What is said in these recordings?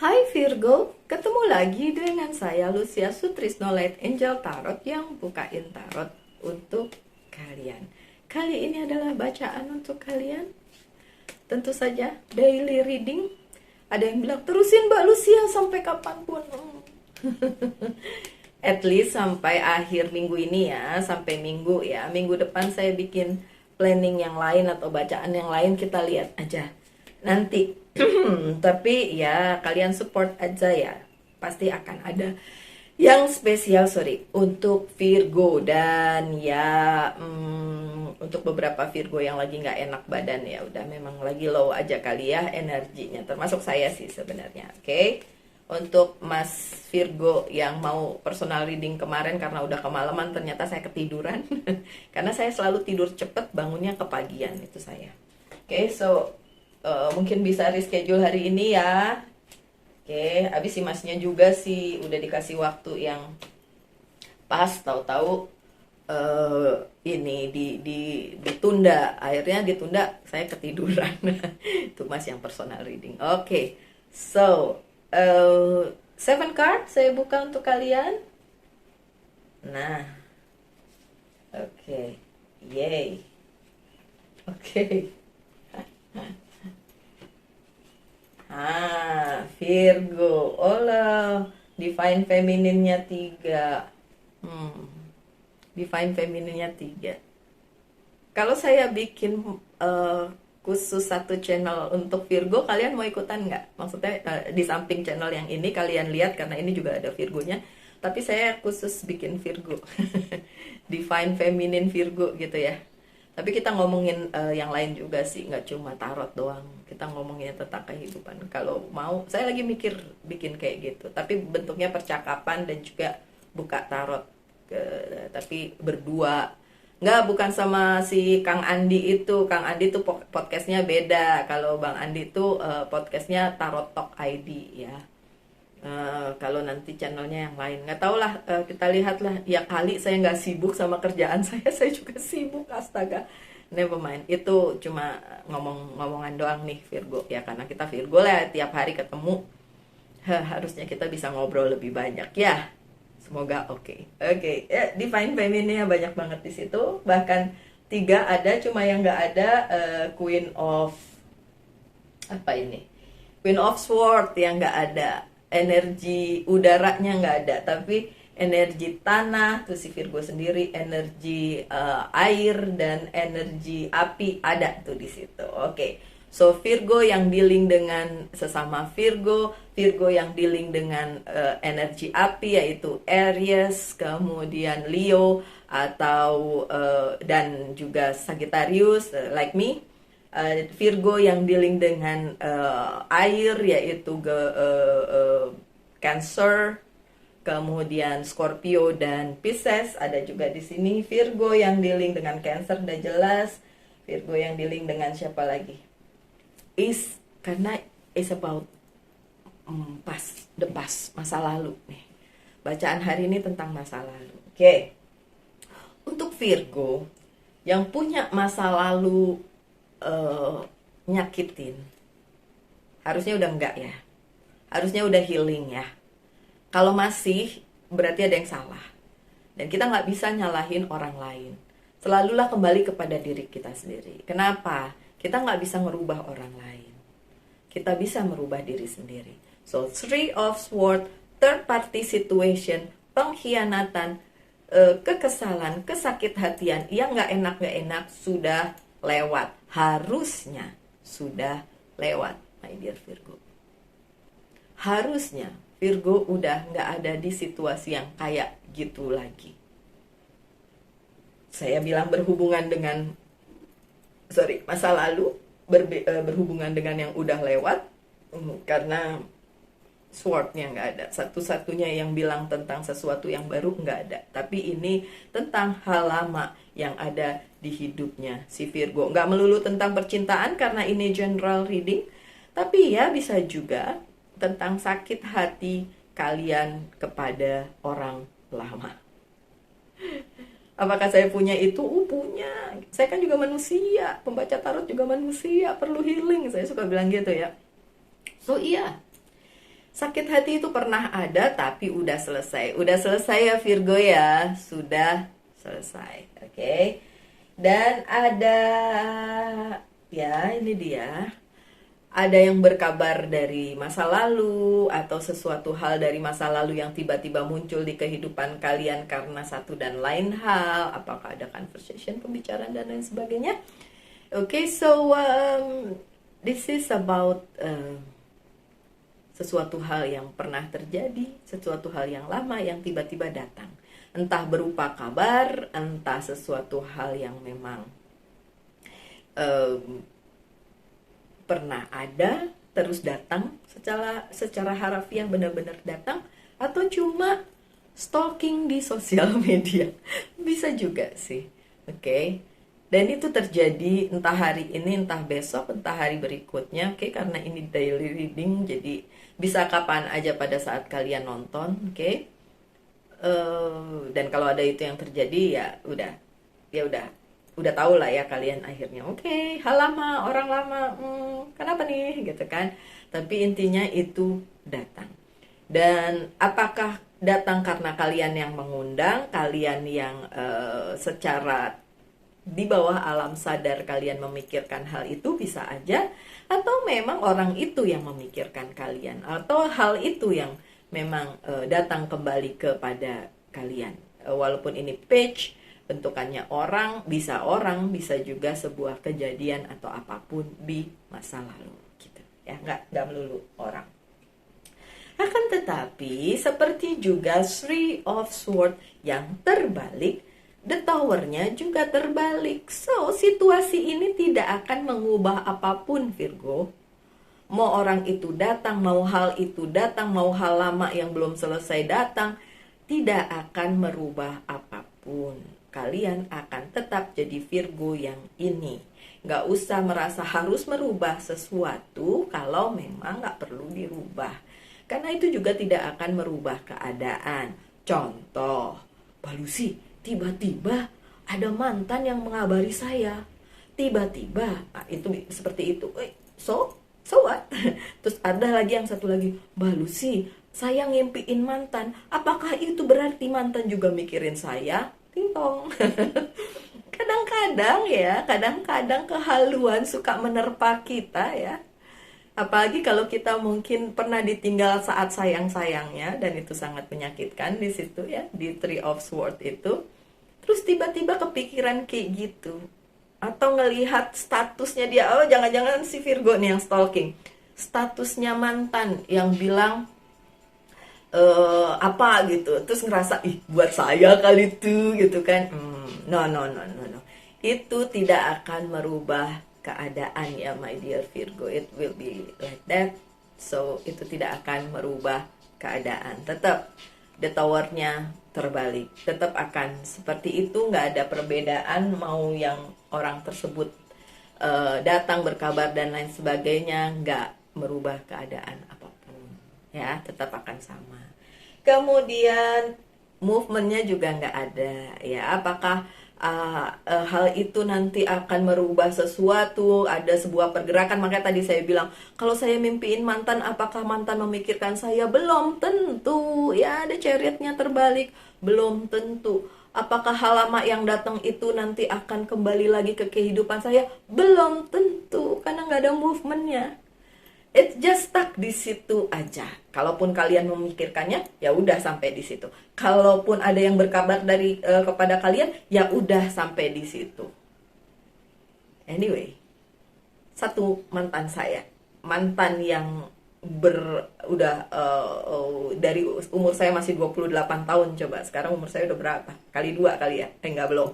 Hai Virgo, ketemu lagi dengan saya Lucia Sutrisno Light Angel Tarot yang bukain tarot untuk kalian. Kali ini adalah bacaan untuk kalian. Tentu saja daily reading. Ada yang bilang terusin Mbak Lucia sampai kapanpun. At least sampai akhir minggu ini ya, sampai minggu ya. Minggu depan saya bikin planning yang lain atau bacaan yang lain, kita lihat aja nanti. Tapi ya kalian support aja ya, pasti akan ada yang spesial untuk Virgo. Dan ya untuk beberapa Virgo yang lagi nggak enak badan, ya udah memang lagi low aja kali ya energinya, termasuk saya sih sebenarnya. Oke. Untuk Mas Virgo yang mau personal reading kemarin karena udah kemalaman, ternyata saya ketiduran. Karena saya selalu tidur cepet, bangunnya kepagian, itu saya. Oke, so mungkin bisa reschedule hari ini ya. Oke, habis si masnya juga sih udah dikasih waktu yang pas, tahu-tahu ini ditunda. Akhirnya ditunda, saya ketiduran. Itu mas yang personal reading. Oke, so seven card saya buka untuk kalian. Nah, oke, yay. Oke. Virgo. Allah, divine femininnya 3. Divine femininnya 3. Kalau saya bikin khusus satu channel untuk Virgo, kalian mau ikutan nggak? Maksudnya di samping channel yang ini kalian lihat, karena ini juga ada Virgonya, tapi saya khusus bikin Virgo. Divine feminine Virgo gitu ya. Tapi kita ngomongin yang lain juga sih, nggak cuma tarot doang. Kita ngomongin tentang kehidupan. Kalau mau, saya lagi mikir bikin kayak gitu. Tapi bentuknya percakapan dan juga buka tarot. Tapi berdua. Nggak, bukan sama si Kang Andi itu. Kang Andi tuh podcastnya beda. Kalau Bang Andi tuh podcastnya Tarot Talk ID ya. Kalau nanti channelnya yang lain, nggak tahu lah, kita lihat lah ya. Kali saya nggak sibuk sama kerjaan saya juga sibuk, astaga. Never mind, itu cuma ngomong-ngomongan doang nih Virgo ya, karena kita Virgo lah tiap hari ketemu. Harusnya kita bisa ngobrol lebih banyak ya, semoga oke. Ya, divine feminine banyak banget di situ, bahkan 3 ada, cuma yang nggak ada Queen of apa ini, Queen of Sword yang nggak ada. Energi udaranya nggak ada, tapi energi tanah tuh si Virgo sendiri, energi air dan energi api ada tuh di situ. Oke. So Virgo yang dealing dengan sesama Virgo, Virgo yang dealing dengan energi api yaitu Aries, kemudian Leo atau dan juga Sagittarius like me. Virgo yang dealing dengan air yaitu Cancer, kemudian Scorpio dan Pisces ada juga di sini. Virgo yang dealing dengan Cancer udah jelas. Virgo yang dealing dengan siapa lagi? Karena is about the past, masa lalu nih. Bacaan hari ini tentang masa lalu. Oke. Untuk Virgo yang punya masa lalu nyakitin, harusnya udah enggak ya, harusnya udah healing ya. Kalau masih, berarti ada yang salah, dan kita nggak bisa nyalahin orang lain. Selalulah kembali kepada diri kita sendiri. Kenapa? Kita nggak bisa merubah orang lain, kita bisa merubah diri sendiri. So 3 of Swords, third party situation, pengkhianatan, kekesalan, kesakit hatian yang nggak enak sudah lewat. Harusnya sudah lewat, my dear Virgo. Harusnya Virgo udah nggak ada di situasi yang kayak gitu lagi. Saya bilang berhubungan dengan masa lalu, berhubungan dengan yang udah lewat, karena swordnya nggak ada. Satu-satunya yang bilang tentang sesuatu yang baru nggak ada. Tapi ini tentang hal lama yang ada di hidupnya si Virgo. Nggak melulu tentang percintaan karena ini general reading, tapi ya bisa juga tentang sakit hati kalian kepada orang lama. Apakah saya punya itu? Punya. Saya kan juga manusia, pembaca tarot juga manusia, perlu healing. Saya suka bilang gitu ya. So iya, Sakit hati itu pernah ada tapi udah selesai. Udah selesai ya Virgo ya. Sudah selesai. Oke. Dan ada, ya ini dia. Ada yang berkabar dari masa lalu atau sesuatu hal dari masa lalu yang tiba-tiba muncul di kehidupan kalian karena satu dan lain hal. Apakah ada conversation, pembicaraan dan lain sebagainya. Okay, so this is about sesuatu hal yang pernah terjadi, sesuatu hal yang lama yang tiba-tiba datang. Entah berupa kabar, entah sesuatu hal yang memang pernah ada, terus datang secara harafiah benar-benar datang, atau cuma stalking di sosial media. Bisa juga sih. Oke. Dan itu terjadi entah hari ini, entah besok, entah hari berikutnya. Oke, karena ini daily reading, jadi bisa kapan aja pada saat kalian nonton. Oke. Dan kalau ada itu yang terjadi, ya udah tahu lah ya kalian akhirnya. Oke, hal lama, orang lama, kenapa nih gitu kan. Tapi intinya itu datang. Dan apakah datang karena kalian yang mengundang, kalian yang secara di bawah alam sadar kalian memikirkan hal itu, bisa aja. Atau memang orang itu yang memikirkan kalian, atau hal itu yang memang datang kembali kepada kalian. Walaupun ini page, bentukannya orang, bisa juga sebuah kejadian atau apapun di masa lalu gitu. Ya, nggak melulu orang. Akan tetapi, seperti juga Three of Swords yang terbalik, The Tower-nya juga terbalik. So, situasi ini tidak akan mengubah apapun, Virgo. Mau orang itu datang, mau hal itu datang, mau hal lama yang belum selesai datang, tidak akan merubah apapun. Kalian akan tetap jadi Virgo yang ini. Nggak usah merasa harus merubah sesuatu kalau memang nggak perlu dirubah. Karena itu juga tidak akan merubah keadaan. Contoh, Mbak Lucy, tiba-tiba ada mantan yang mengabari saya. Tiba-tiba, itu seperti itu. So what? Terus ada lagi yang satu lagi, Mbak Lucy, saya ngimpiin mantan. Apakah itu berarti mantan juga mikirin saya? Ting-tong. Kadang-kadang kehaluan suka menerpa kita ya. Apalagi kalau kita mungkin pernah ditinggal saat sayang-sayangnya, dan itu sangat menyakitkan di situ ya, di Three of Swords itu. Terus tiba-tiba kepikiran kayak gitu. Atau ngelihat statusnya dia, oh jangan-jangan si Virgo nih yang stalking. Statusnya mantan yang bilang apa gitu, terus ngerasa ih buat saya kali itu gitu kan. No. Itu tidak akan merubah keadaan ya my dear Virgo. It will be like that. So itu tidak akan merubah keadaan. Tetap The Tower-nya terbalik, tetap akan seperti itu. Nggak ada perbedaan mau yang orang tersebut datang berkabar dan lain sebagainya, nggak merubah keadaan apapun ya, tetap akan sama. Kemudian movementnya juga nggak ada ya. Apakah hal itu nanti akan merubah sesuatu, ada sebuah pergerakan? Makanya tadi saya bilang, kalau saya mimpiin mantan, apakah mantan memikirkan saya? Belum tentu ya, ada chariotnya terbalik, belum tentu. Apakah hal lama yang datang itu nanti akan kembali lagi ke kehidupan saya? Belum tentu, karena nggak ada movementnya. It just stuck di situ aja. Kalaupun kalian memikirkannya, ya udah sampai di situ. Kalaupun ada yang berkabar dari kepada kalian, ya udah sampai di situ. Anyway, satu mantan saya, mantan yang dari umur saya masih 28 tahun, coba sekarang umur saya udah berapa? Kali 2 kali ya? Enggak, belum.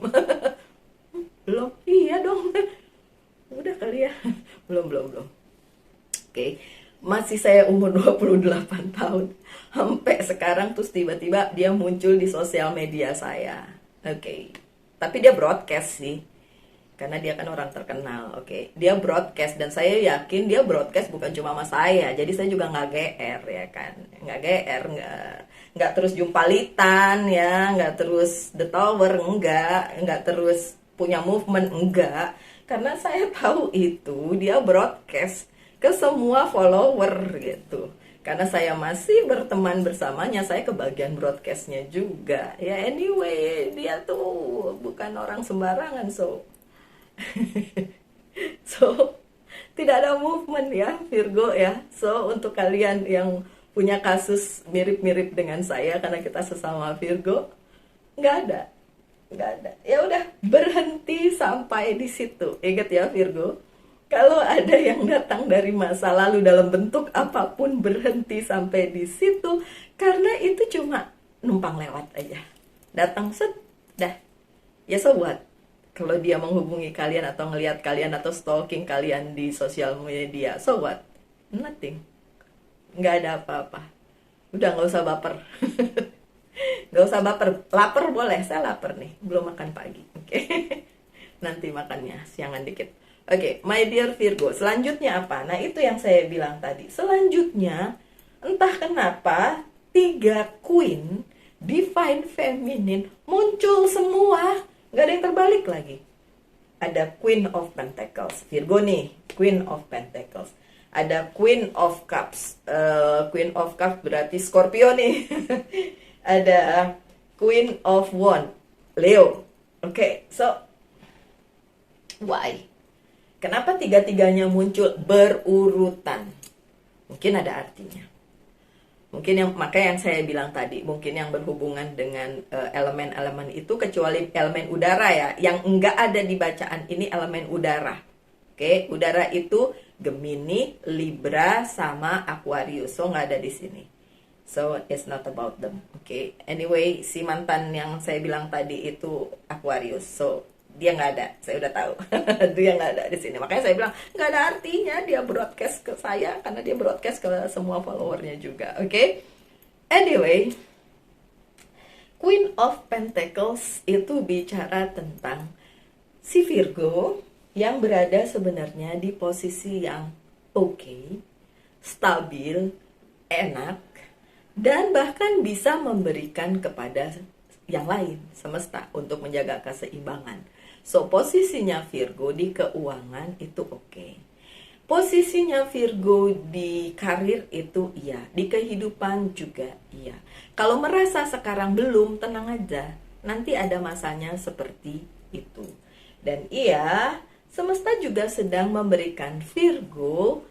Belum. Iya dong. Udah kali ya. Belum. Oke, masih saya umur 28 tahun sampai sekarang, terus tiba-tiba dia muncul di sosial media saya. Oke. Tapi dia broadcast sih, karena dia kan orang terkenal. Oke, dia broadcast, dan saya yakin dia broadcast bukan cuma sama saya, jadi saya juga nggak GR ya kan, nggak terus jumpalitan ya, nggak terus The Tower, nggak terus punya movement, enggak, karena saya tahu itu dia broadcast ke semua follower gitu, Karena saya masih berteman bersamanya, saya kebagian broadcastnya juga. Ya anyway, dia tuh bukan orang sembarangan, so tidak ada movement ya Virgo ya. So untuk kalian yang punya kasus mirip-mirip dengan saya karena kita sesama Virgo, nggak ada, nggak ada. Ya udah, berhenti sampai di situ. Ingat ya Virgo, kalau ada yang datang dari masa lalu dalam bentuk apapun, berhenti sampai di situ, karena itu cuma numpang lewat aja. Datang set, dah. Ya so what? Kalau dia menghubungi kalian atau ngelihat kalian atau stalking kalian di sosial media, so what? Nothing. Nggak ada apa-apa. Udah nggak usah baper. Nggak usah baper. Lapar boleh, saya lapar nih. Belum makan pagi. Oke. Nanti makannya siangan dikit. Oke, my dear Virgo, selanjutnya apa? Nah, itu yang saya bilang tadi. Selanjutnya, entah kenapa, 3 queen, divine feminine, muncul semua. Nggak ada yang terbalik lagi. Ada Queen of Pentacles, Virgo nih, Queen of Pentacles. Ada Queen of Cups, Queen of Cups berarti Scorpio nih. Ada Queen of Wands, Leo. Oke, so why? Kenapa tiga-tiganya muncul berurutan? Mungkin ada artinya. Mungkin makanya yang saya bilang tadi, mungkin yang berhubungan dengan elemen-elemen itu, kecuali elemen udara ya, yang enggak ada di bacaan ini elemen udara. Oke, udara itu Gemini, Libra, sama Aquarius. So nggak ada di sini. So it's not about them. Oke, anyway, si mantan yang saya bilang tadi itu Aquarius. So dia nggak ada, saya udah tahu. Dia nggak ada di sini. Makanya saya bilang nggak ada artinya dia broadcast ke saya, karena dia broadcast ke semua followernya juga. Oke, anyway, Queen of Pentacles itu bicara tentang si Virgo yang berada sebenarnya di posisi yang oke, stabil, enak, dan bahkan bisa memberikan kepada yang lain, semesta, untuk menjaga keseimbangan. So, posisinya Virgo di keuangan itu oke. Posisinya Virgo di karir itu iya, di kehidupan juga iya. Kalau merasa sekarang belum, tenang aja, nanti ada masanya seperti itu. Dan iya, semesta juga sedang memberikan Virgo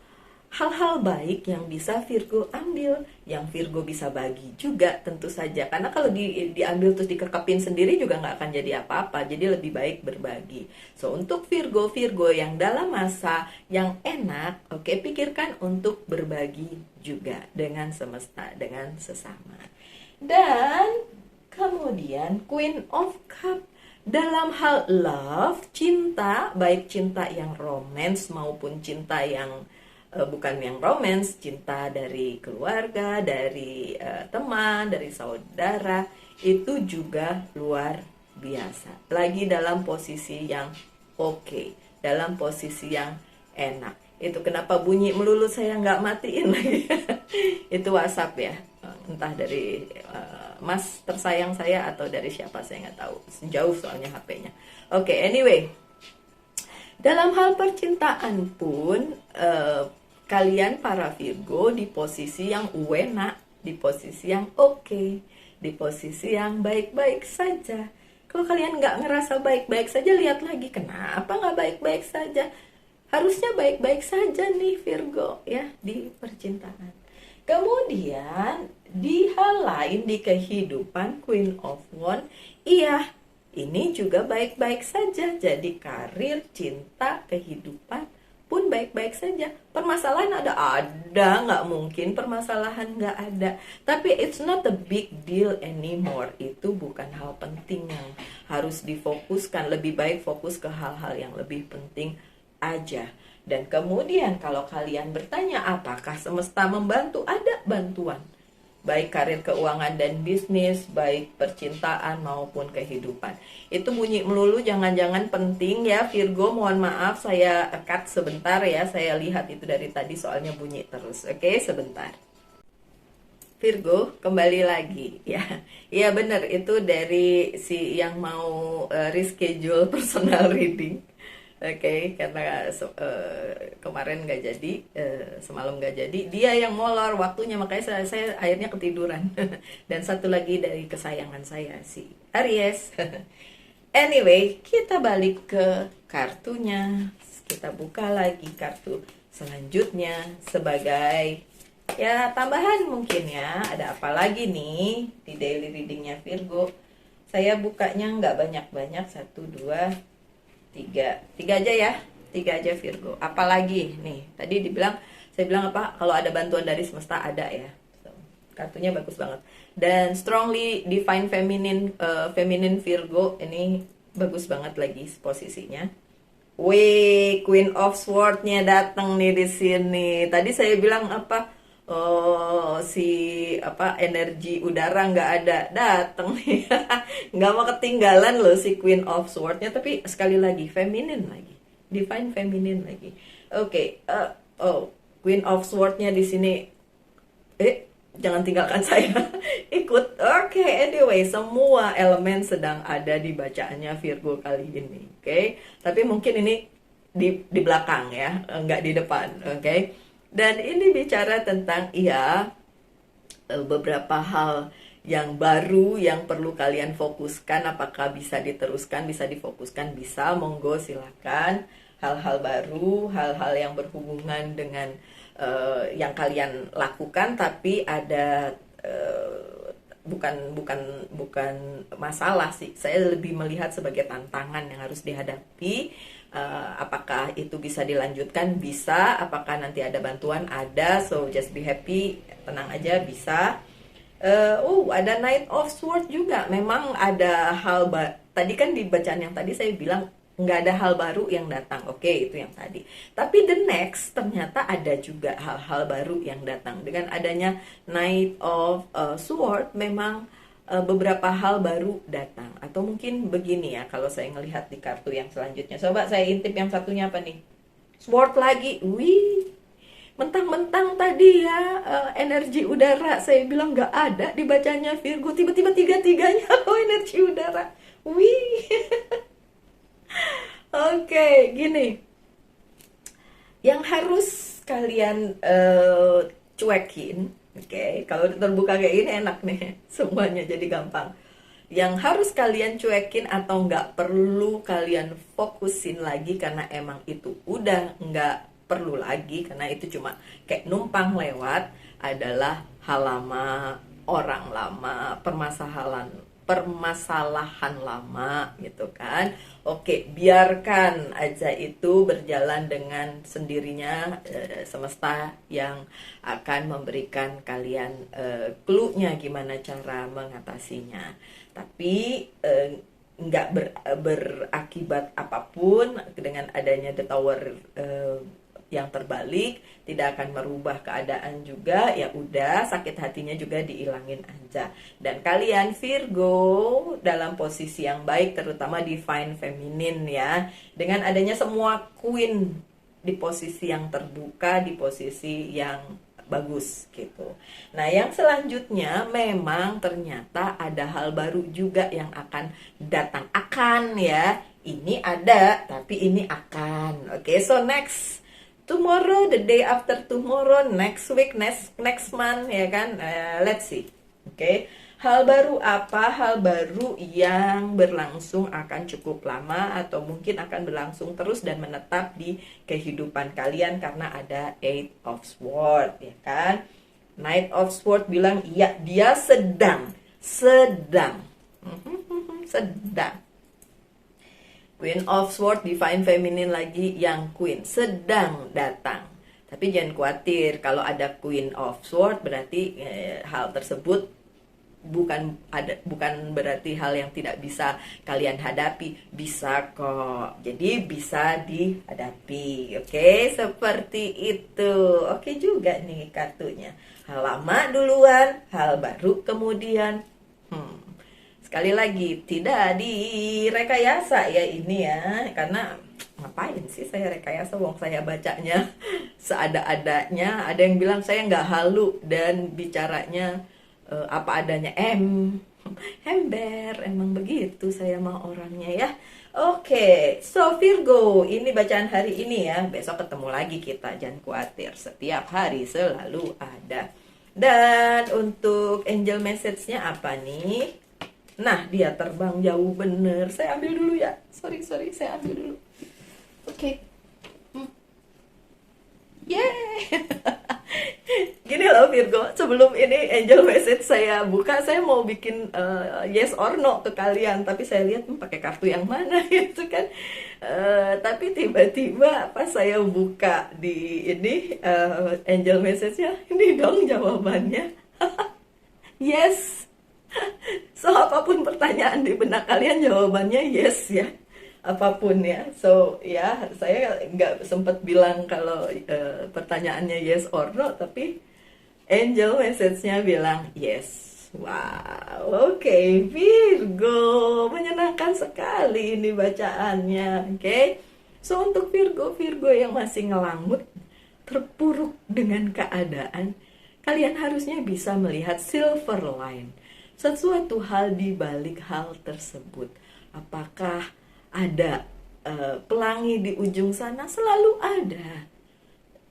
hal-hal baik yang bisa Virgo ambil, yang Virgo bisa bagi juga tentu saja. Karena kalau diambil terus dikekepin sendiri juga nggak akan jadi apa-apa. Jadi lebih baik berbagi. So, untuk Virgo yang dalam masa yang enak, oke, pikirkan untuk berbagi juga dengan semesta, dengan sesama. Dan kemudian Queen of Cups, dalam hal love, cinta, baik cinta yang romance maupun cinta yang bukan yang romance, cinta dari keluarga, dari teman, dari saudara, itu juga luar biasa. Lagi dalam posisi yang oke, dalam posisi yang enak. Itu kenapa bunyi melulu saya nggak matiin lagi. Itu WhatsApp ya, entah dari mas tersayang saya atau dari siapa saya nggak tahu. Jauh soalnya HP-nya. Oke, anyway, dalam hal percintaan pun kalian para Virgo di posisi yang enak, di posisi yang oke, di posisi yang baik-baik saja. Kalau kalian nggak ngerasa baik-baik saja, lihat lagi kenapa nggak baik-baik saja. Harusnya baik-baik saja nih Virgo ya di percintaan. Kemudian di hal lain di kehidupan, Queen of Wands, iya, ini juga baik-baik saja. Jadi karir, cinta, kehidupan pun baik-baik saja. Permasalahan ada, nggak mungkin permasalahan nggak ada. Tapi it's not a big deal anymore. Itu bukan hal penting yang harus difokuskan. Lebih baik fokus ke hal-hal yang lebih penting aja. Dan kemudian kalau kalian bertanya apakah semesta membantu, ada bantuan. Baik karir, keuangan, dan bisnis, baik percintaan maupun kehidupan. Itu bunyi melulu, jangan-jangan penting ya Virgo, mohon maaf saya cut sebentar ya, saya lihat itu dari tadi soalnya bunyi terus. Oke, sebentar. Virgo, kembali lagi ya. Iya benar, itu dari si yang mau reschedule personal reading. Oke, karena kemarin nggak jadi, semalam nggak jadi, dia yang molor waktunya, makanya saya akhirnya ketiduran. Dan satu lagi dari kesayangan saya, si Aries. Anyway, kita balik ke kartunya. Kita buka lagi kartu selanjutnya sebagai ya tambahan mungkin ya. Ada apa lagi nih di daily readingnya Virgo? Saya bukanya nggak banyak-banyak, satu, dua, tiga, tiga aja ya, tiga aja Virgo. Apalagi nih, tadi saya bilang apa? Kalau ada bantuan dari semesta ada ya. So, kartunya bagus banget. Dan strongly divine feminine, feminine Virgo ini bagus banget lagi posisinya. Wih, Queen of Sword-nya datang nih di sini. Tadi saya bilang apa? Oh, si apa energi udara nggak ada, datang nih. Nggak mau ketinggalan loh si Queen of Sword-nya, tapi sekali lagi feminine lagi, divine feminine lagi. Oke, oh, Queen of Sword-nya di sini. Jangan tinggalkan saya. Ikut. Oke, anyway, semua elemen sedang ada di bacaannya Virgo kali ini. Oke, tapi mungkin ini di belakang ya, nggak di depan. Oke. Dan ini bicara tentang ya beberapa hal yang baru yang perlu kalian fokuskan. Apakah bisa diteruskan, bisa difokuskan, bisa, monggo silakan. Hal-hal baru, hal-hal yang berhubungan dengan yang kalian lakukan, tapi ada bukan masalah sih. Saya lebih melihat sebagai tantangan yang harus dihadapi. Apakah itu bisa dilanjutkan? Bisa. Apakah nanti ada bantuan? Ada. So just be happy, tenang aja, bisa. Ada Knight of Swords juga. Memang ada hal tadi kan di bacaan yang tadi saya bilang nggak ada hal baru yang datang. Oke, itu yang tadi. Tapi the next ternyata ada juga hal-hal baru yang datang. Dengan adanya Knight of Sword, memang beberapa hal baru datang. Atau mungkin begini ya, kalau saya ngelihat di kartu yang selanjutnya. Coba saya intip yang satunya apa nih? Sword lagi. Wih, mentang-mentang tadi ya energi udara saya bilang nggak ada di bacanya Virgo, tiba-tiba tiga-tiganya energi udara. Wih. Oke, gini. Yang harus kalian cuekin, oke, kalau terbuka kayak gini enak nih, semuanya jadi gampang. Yang harus kalian cuekin atau nggak perlu kalian fokusin lagi karena emang itu udah nggak perlu lagi, karena itu cuma kayak numpang lewat, adalah hal lama, orang lama, permasalahan lama gitu kan. Oke, biarkan aja itu berjalan dengan sendirinya, semesta yang akan memberikan kalian clue-nya gimana cara mengatasinya. Tapi nggak berakibat apapun dengan adanya the tower yang terbalik, tidak akan merubah keadaan juga. Ya udah, sakit hatinya juga diilangin aja. Dan kalian Virgo dalam posisi yang baik, terutama divine feminine ya, dengan adanya semua queen di posisi yang terbuka, di posisi yang bagus gitu. Nah, yang selanjutnya memang ternyata ada hal baru juga yang akan datang. Akan ya, ini ada tapi ini akan. Oke, so next tomorrow, the day after tomorrow, next week, next month, ya kan? Let's see. Oke. Hal baru apa? Hal baru yang berlangsung akan cukup lama atau mungkin akan berlangsung terus dan menetap di kehidupan kalian karena ada Eight of Swords, ya kan? Knight of Swords bilang iya, dia sedang. Queen of Swords, divine feminine lagi, yang queen sedang datang. Tapi jangan khawatir, kalau ada Queen of Swords berarti hal tersebut bukan berarti hal yang tidak bisa kalian hadapi. Bisa kok. Jadi bisa dihadapi. Oke, seperti itu. Oke juga nih kartunya. Hal lama duluan, hal baru kemudian. Sekali lagi, tidak direkayasa ya ini ya, karena ngapain sih saya rekayasa, wong saya bacanya seada-adanya. Ada yang bilang saya nggak halu dan bicaranya apa adanya. Ember, emang begitu saya mah orangnya ya. Oke, so Virgo, ini bacaan hari ini ya. Besok ketemu lagi kita, jangan khawatir. Setiap hari selalu ada. Dan untuk angel message-nya apa nih? Nah, dia terbang jauh bener. Saya ambil dulu ya. Sorry, saya ambil dulu. Oke. Yeay. Gini loh Virgo, sebelum ini angel message saya buka, saya mau bikin yes or no ke kalian, tapi saya lihat pakai kartu yang mana gitu kan. Tapi tiba-tiba pas saya buka di ini angel message-nya, ini dong jawabannya. Yes. So apapun pertanyaan di benak kalian jawabannya yes ya. Apapun ya. So ya saya nggak sempat bilang kalau pertanyaannya yes or no, tapi angel message-nya bilang yes. Wow, oke, Virgo, menyenangkan sekali ini bacaannya, oke. So untuk Virgo yang masih ngelangut, terpuruk dengan keadaan, kalian harusnya bisa melihat silver line, sesuatu hal di balik hal tersebut. Apakah ada pelangi di ujung sana? Selalu ada.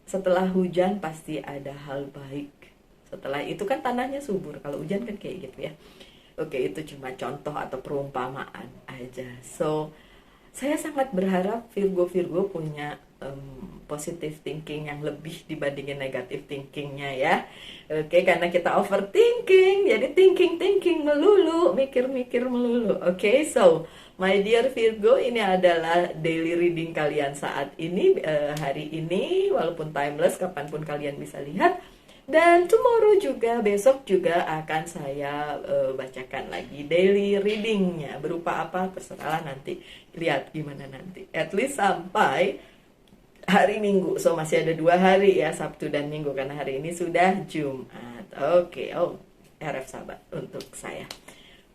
Setelah hujan pasti ada hal baik. Setelah itu kan tanahnya subur. Kalau hujan kan kayak gitu ya. Oke, itu cuma contoh atau perumpamaan aja. So, saya sangat berharap Virgo punya positive thinking yang lebih dibandingin negative thinkingnya ya. Oke, karena kita overthinking, jadi thinking melulu, mikir melulu. Oke, so my dear Virgo, ini adalah daily reading kalian saat ini, hari ini, walaupun timeless, kapanpun kalian bisa lihat. Dan tomorrow juga, besok juga akan saya bacakan lagi daily readingnya. Berupa apa, terserahlah nanti. Lihat gimana nanti. At least sampai hari Minggu. So masih ada 2 hari ya, Sabtu dan Minggu. Karena hari ini sudah Jumat. Oke, RF Sahabat untuk saya.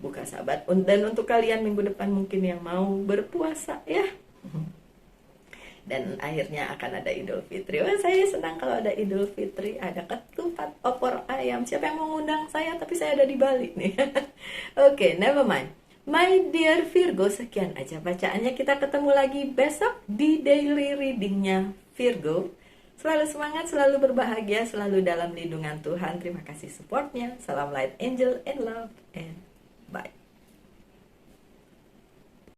Buka Sahabat. Dan untuk kalian minggu depan mungkin yang mau berpuasa ya. Dan akhirnya akan ada Idul Fitri. Wah, saya senang kalau ada Idul Fitri, ada ketupat, opor ayam. Siapa yang mau ngundang saya? Tapi saya ada di Bali nih. Oke, never mind. My dear Virgo, sekian aja bacaannya. Kita ketemu lagi besok di daily readingnya Virgo. Selalu semangat, selalu berbahagia, selalu dalam lindungan Tuhan. Terima kasih supportnya. Salam light, angel, and love, and bye.